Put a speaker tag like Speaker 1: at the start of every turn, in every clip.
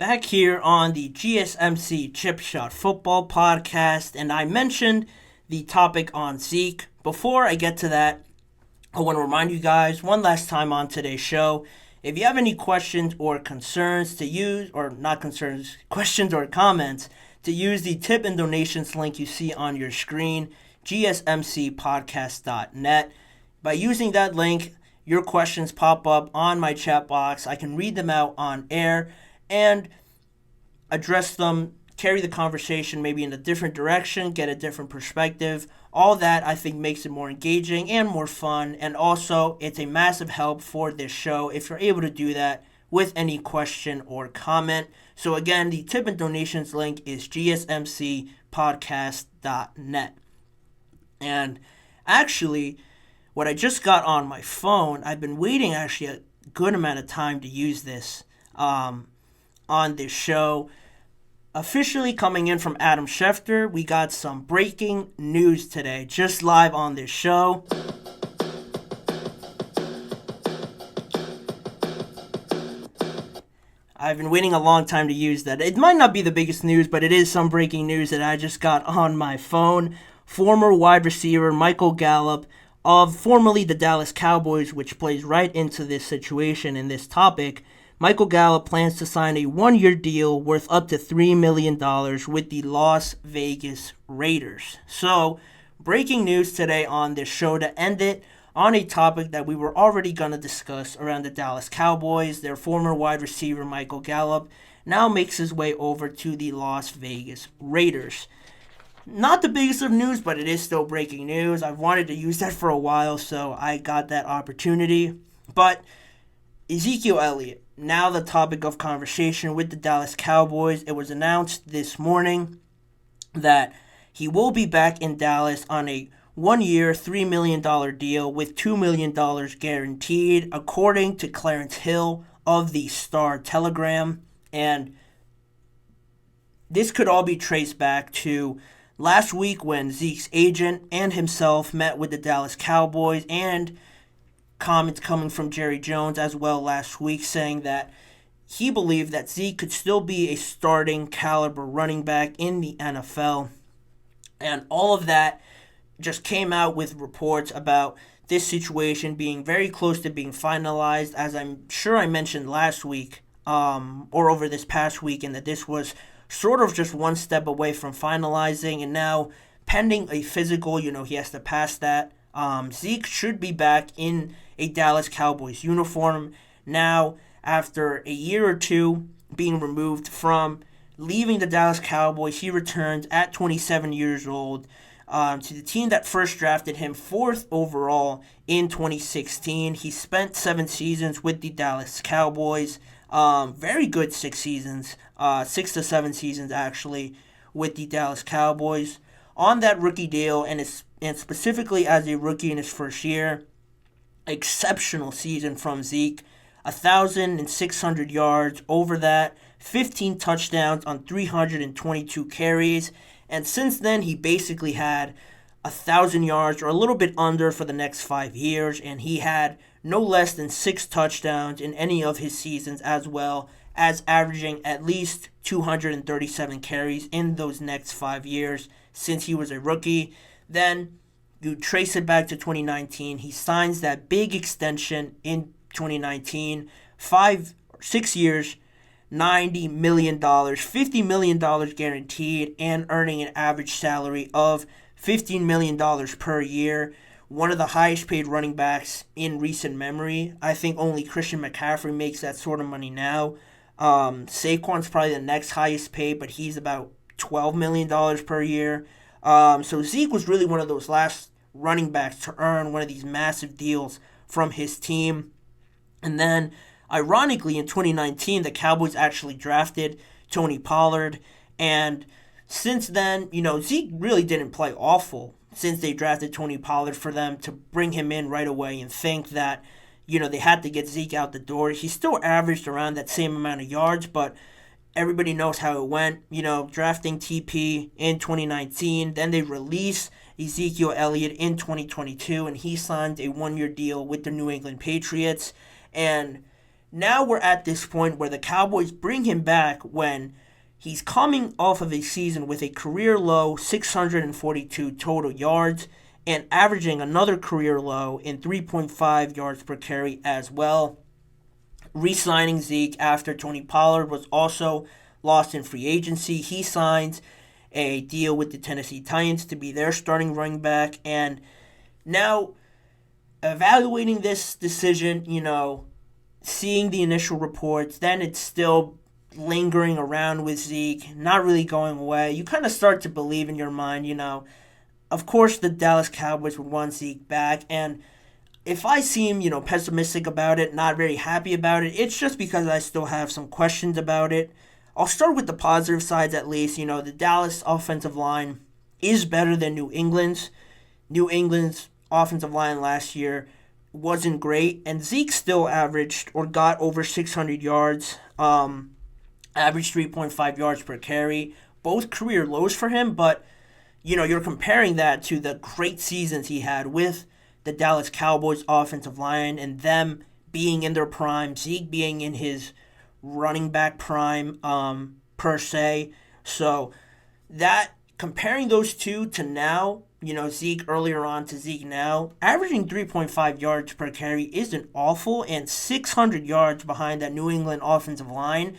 Speaker 1: Back here on the GSMC Chip Shot Football Podcast, and I mentioned the topic on Zeke. Before I get to that, I want to remind you guys one last time on today's show, if you have any questions or concerns to use, or not concerns, questions or comments, to use the tip and donations link you see on your screen, GSMCPodcast.net. By using that link, your questions pop up on my chat box. I can read them out on air and address them, carry the conversation maybe in a different direction, get a different perspective. All that I think makes it more engaging and more fun, and also it's a massive help for this show if you're able to do that with any question or comment. So again, the tip and donations link is gsmcpodcast.net. And actually, what I just got on my phone, I've been waiting actually a good amount of time to use this on this show. Officially coming in from Adam Schefter, we got some breaking news today, just live on this show. I've been waiting a long time to use that. It might not be the biggest news, but it is some breaking news that I just got on my phone. Former wide receiver Michael Gallup of formerly the Dallas Cowboys, which plays right into this situation and this topic. Michael Gallup plans to sign a one-year deal worth up to $3 million with the Las Vegas Raiders. So, breaking news today on this show to end it on a topic that we were already going to discuss around the Dallas Cowboys. Their former wide receiver Michael Gallup now makes his way over to the Las Vegas Raiders. Not the biggest of news, but it is still breaking news. I've wanted to use that for a while, so I got that opportunity. But Ezekiel Elliott, now the topic of conversation with the Dallas Cowboys. It was announced this morning that he will be back in Dallas on a one-year, $3 million deal with $2 million guaranteed, according to Clarence Hill of the Star-Telegram. And this could all be traced back to last week when Zeke's agent and himself met with the Dallas Cowboys, and comments coming from Jerry Jones as well last week saying that he believed that Zeke could still be a starting caliber running back in the NFL. And all of that just came out with reports about this situation being very close to being finalized, as I'm sure I mentioned last week or over this past week, and that this was sort of just one step away from finalizing, and now pending a physical, he has to pass that. Zeke should be back in a Dallas Cowboys uniform now after a year or two being removed from leaving the Dallas Cowboys. He returns at 27 years old to the team that first drafted him 4th overall in 2016. He spent 7 seasons with the Dallas Cowboys. Very good 6 seasons, 6 to 7 seasons actually, with the Dallas Cowboys. On that rookie deal, and specifically as a rookie in his first year, exceptional season from Zeke. 1,600 yards over that, 15 touchdowns on 322 carries, and since then he basically had 1,000 yards or a little bit under for the next 5 years, and he had no less than 6 touchdowns in any of his seasons, as well as averaging at least 237 carries in those next 5 years since he was a rookie. Then you trace it back to 2019. He signs that big extension in 2019, 6 years, $90 million, $50 million guaranteed, and earning an average salary of $15 million per year. One of the highest paid running backs in recent memory. I think only Christian McCaffrey makes that sort of money now. Saquon's probably the next highest paid, but he's about $12 million per year. So Zeke was really one of those last running backs to earn one of these massive deals from his team. And then, ironically, in 2019, the Cowboys actually drafted Tony Pollard. And since then, Zeke really didn't play awful since they drafted Tony Pollard for them to bring him in right away and think that, they had to get Zeke out the door. He still averaged around that same amount of yards, but everybody knows how it went. Drafting TP in 2019, then they release Ezekiel Elliott in 2022, and he signed a one-year deal with the New England Patriots. And now we're at this point where the Cowboys bring him back when he's coming off of a season with a career low 642 total yards and averaging another career low in 3.5 yards per carry as well. Re-signing Zeke after Tony Pollard was also lost in free agency. He signs a deal with the Tennessee Titans to be their starting running back. And now, evaluating this decision, seeing the initial reports, then it's still lingering around with Zeke, not really going away. You kind of start to believe in your mind, Of course, the Dallas Cowboys would want Zeke back. And if I seem, pessimistic about it, not very happy about it, it's just because I still have some questions about it. I'll start with the positive sides at least. The Dallas offensive line is better than New England's. New England's offensive line last year wasn't great, and Zeke still averaged or got over 600 yards, averaged 3.5 yards per carry. Both career lows for him, but, you're comparing that to the great seasons he had with the Dallas Cowboys offensive line and them being in their prime, Zeke being in his running back prime, per se. So that comparing those two to now, Zeke earlier on to Zeke now, averaging 3.5 yards per carry isn't awful, and 600 yards behind that New England offensive line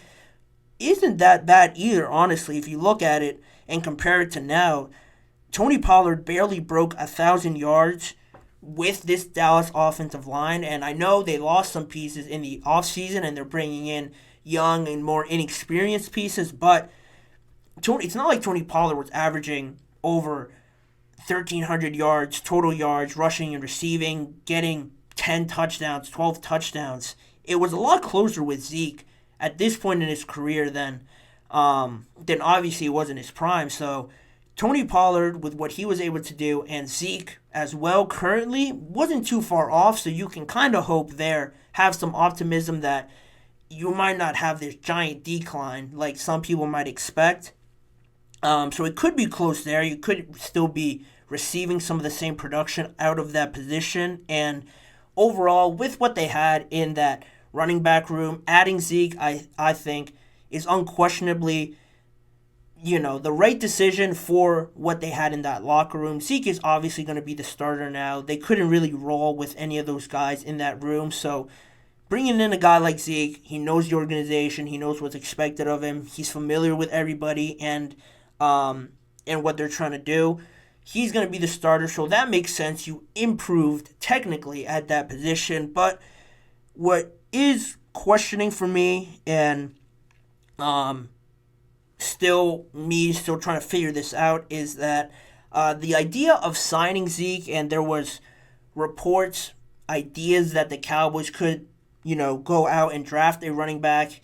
Speaker 1: isn't that bad either, honestly. If you look at it and compare it to now, Tony Pollard barely broke 1,000 yards with this Dallas offensive line, and I know they lost some pieces in the offseason and they're bringing in young and more inexperienced pieces, but it's not like Tony Pollard was averaging over 1,300 yards, total yards, rushing and receiving, getting 10 touchdowns, 12 touchdowns. It was a lot closer with Zeke at this point in his career than obviously it was in his prime. So Tony Pollard, with what he was able to do, and Zeke as well currently, wasn't too far off, so you can kind of hope there, have some optimism that you might not have this giant decline like some people might expect. So it could be close there. You could still be receiving some of the same production out of that position. And overall, with what they had in that running back room, adding Zeke, I think, is unquestionably, the right decision for what they had in that locker room. Zeke is obviously going to be the starter now. They couldn't really roll with any of those guys in that room. So bringing in a guy like Zeke, he knows the organization, he knows what's expected of him, he's familiar with everybody and what they're trying to do. He's going to be the starter, so that makes sense. You improved technically at that position, but what is questioning for me and still trying to figure this out is that the idea of signing Zeke, and there was reports, ideas that the Cowboys could, go out and draft a running back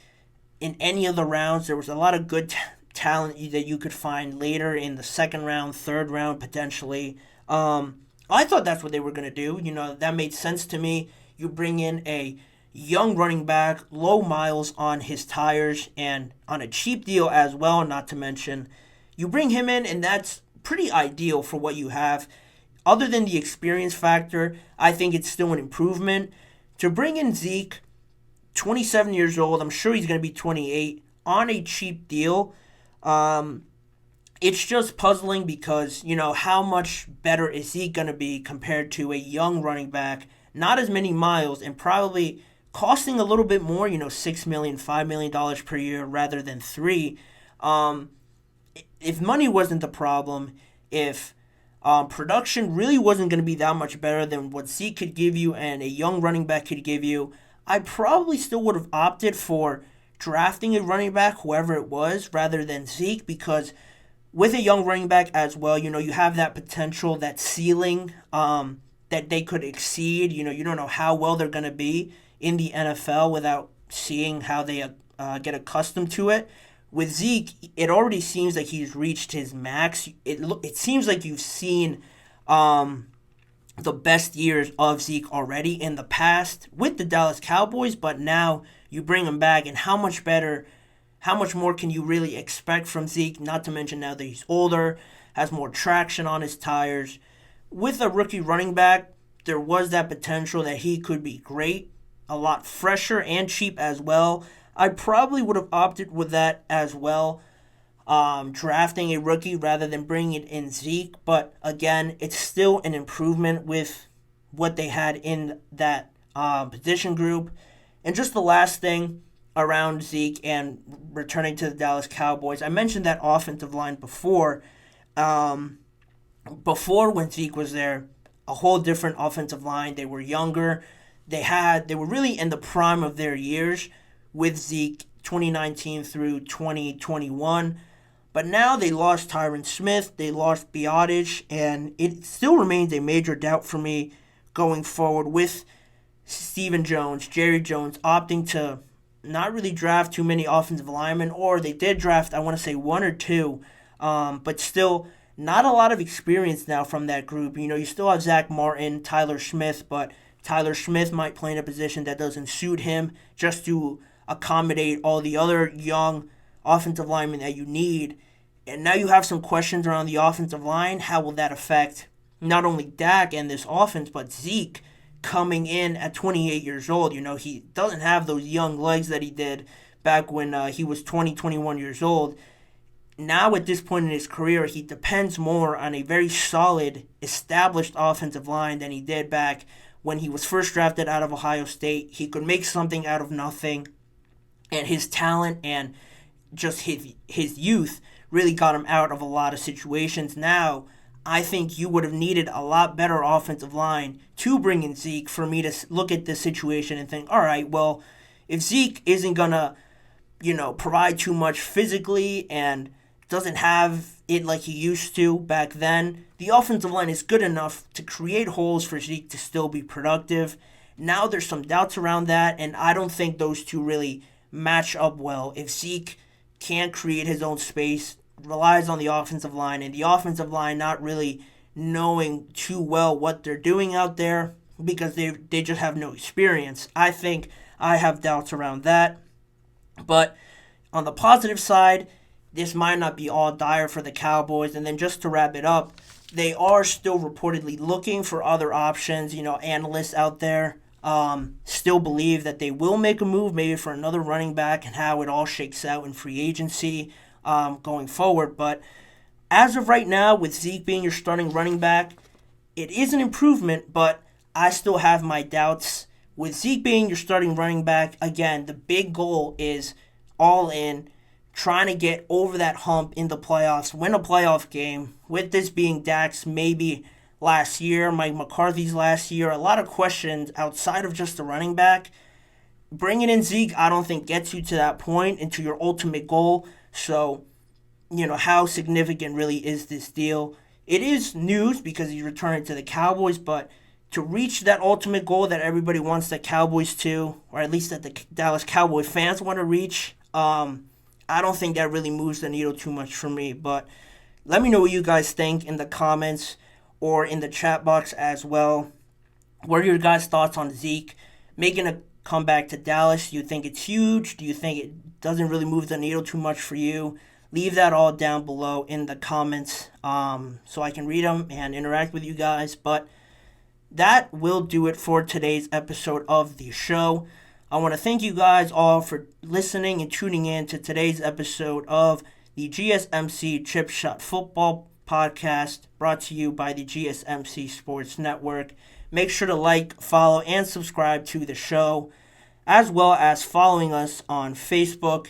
Speaker 1: in any of the rounds. There was a lot of good talent that you could find later in the second round, third round, potentially. I thought that's what they were going to do. That made sense to me. You bring in a young running back, low miles on his tires, and on a cheap deal as well, not to mention. You bring him in, and that's pretty ideal for what you have. Other than the experience factor, I think it's still an improvement. To bring in Zeke, 27 years old, I'm sure he's going to be 28, on a cheap deal, it's just puzzling because, how much better is Zeke going to be compared to a young running back, not as many miles, and probably costing a little bit more, $6 million, $5 million per year rather than $3 million. If money wasn't the problem, if production really wasn't going to be that much better than what Zeke could give you and a young running back could give you, I probably still would have opted for drafting a running back, whoever it was, rather than Zeke, because with a young running back as well, you have that potential, that ceiling that they could exceed. You don't know how well they're going to be in the NFL without seeing how they get accustomed to it. With Zeke, it already seems like he's reached his max. It seems like you've seen the best years of Zeke already in the past with the Dallas Cowboys, but now you bring him back, and how much more can you really expect from Zeke? Not to mention now that he's older, has more traction on his tires. With a rookie running back, there was that potential that he could be great. a lot fresher and cheap as well. I probably would have opted with that as well, drafting a rookie rather than bringing in Zeke. But again, it's still an improvement with what they had in that position group. And just the last thing around Zeke and returning to the Dallas Cowboys, I mentioned that offensive line before. Before when Zeke was there, a whole different offensive line. They were younger. They were really in the prime of their years with Zeke 2019 through 2021. But now they lost Tyron Smith, they lost Biotic, and it still remains a major doubt for me going forward with Stephen Jones, Jerry Jones opting to not really draft too many offensive linemen, or they did draft, I want to say, one or two, but still not a lot of experience now from that group. You still have Zach Martin, Tyler Smith, but Tyler Smith might play in a position that doesn't suit him just to accommodate all the other young offensive linemen that you need. And now you have some questions around the offensive line. How will that affect not only Dak and this offense, but Zeke coming in at 28 years old? He doesn't have those young legs that he did back when he was 20, 21 years old. Now at this point in his career, he depends more on a very solid, established offensive line than he did back when he was first drafted out of Ohio State. He could make something out of nothing, and his talent and just his youth really got him out of a lot of situations. Now, I think you would have needed a lot better offensive line to bring in Zeke for me to look at this situation and think, all right, well, if Zeke isn't going to, provide too much physically and doesn't have it like he used to back then, the offensive line is good enough to create holes for Zeke to still be productive. Now there's some doubts around that, and I don't think those two really match up well. If Zeke can't create his own space, relies on the offensive line, and the offensive line not really knowing too well what they're doing out there because they just have no experience. I think I have doubts around that. But on the positive side, this might not be all dire for the Cowboys. And then just to wrap it up, they are still reportedly looking for other options. Analysts out there still believe that they will make a move maybe for another running back and how it all shakes out in free agency going forward. But as of right now, with Zeke being your starting running back, it is an improvement, but I still have my doubts. With Zeke being your starting running back, again, the big goal is all in, trying to get over that hump in the playoffs, win a playoff game. With this being Dak's maybe last year, Mike McCarthy's last year, a lot of questions outside of just the running back. Bringing in Zeke, I don't think gets you to that point and to your ultimate goal. So, how significant really is this deal? It is news because he's returning to the Cowboys, but to reach that ultimate goal that everybody wants the Cowboys to, or at least that the Dallas Cowboy fans want to reach, I don't think that really moves the needle too much for me. But let me know what you guys think in the comments or in the chat box as well. What are your guys' thoughts on Zeke making a comeback to Dallas? Do you think it's huge? Do you think it doesn't really move the needle too much for you? Leave that all down below in the comments so I can read them and interact with you guys. But that will do it for today's episode of the show. I want to thank you guys all for listening and tuning in to today's episode of the GSMC Chip Shot Football Podcast, brought to you by the GSMC Sports Network. Make sure to like, follow, and subscribe to the show, as well as following us on Facebook,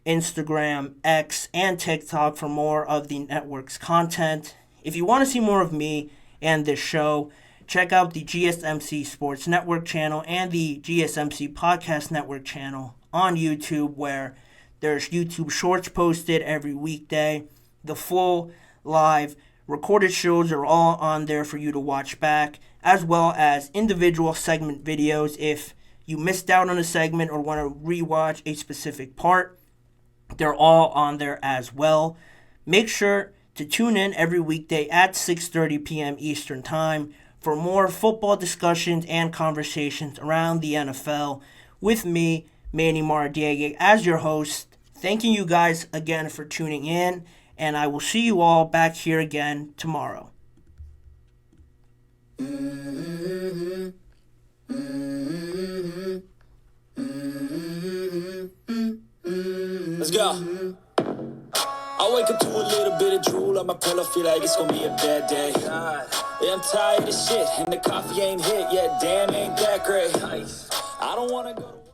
Speaker 1: Instagram, X, and TikTok for more of the network's content. If you want to see more of me and this show, check out the GSMC Sports Network channel and the GSMC Podcast Network channel on YouTube, where there's YouTube Shorts posted every weekday. The full live recorded shows are all on there for you to watch back, as well as individual segment videos if you missed out on a segment or want to rewatch a specific part. They're all on there as well. Make sure to tune in every weekday at 6:30 p.m. Eastern Time for more football discussions and conversations around the NFL with me, Manny Maradiaga, as your host. Thanking you guys again for tuning in, and I will see you all back here again tomorrow.
Speaker 2: Let's go. I wake up to a little bit of drool on my pillow, feel like it's gonna be a bad day. Yeah, I'm tired of shit, and the coffee ain't hit yet, damn, ain't that great. I don't wanna go to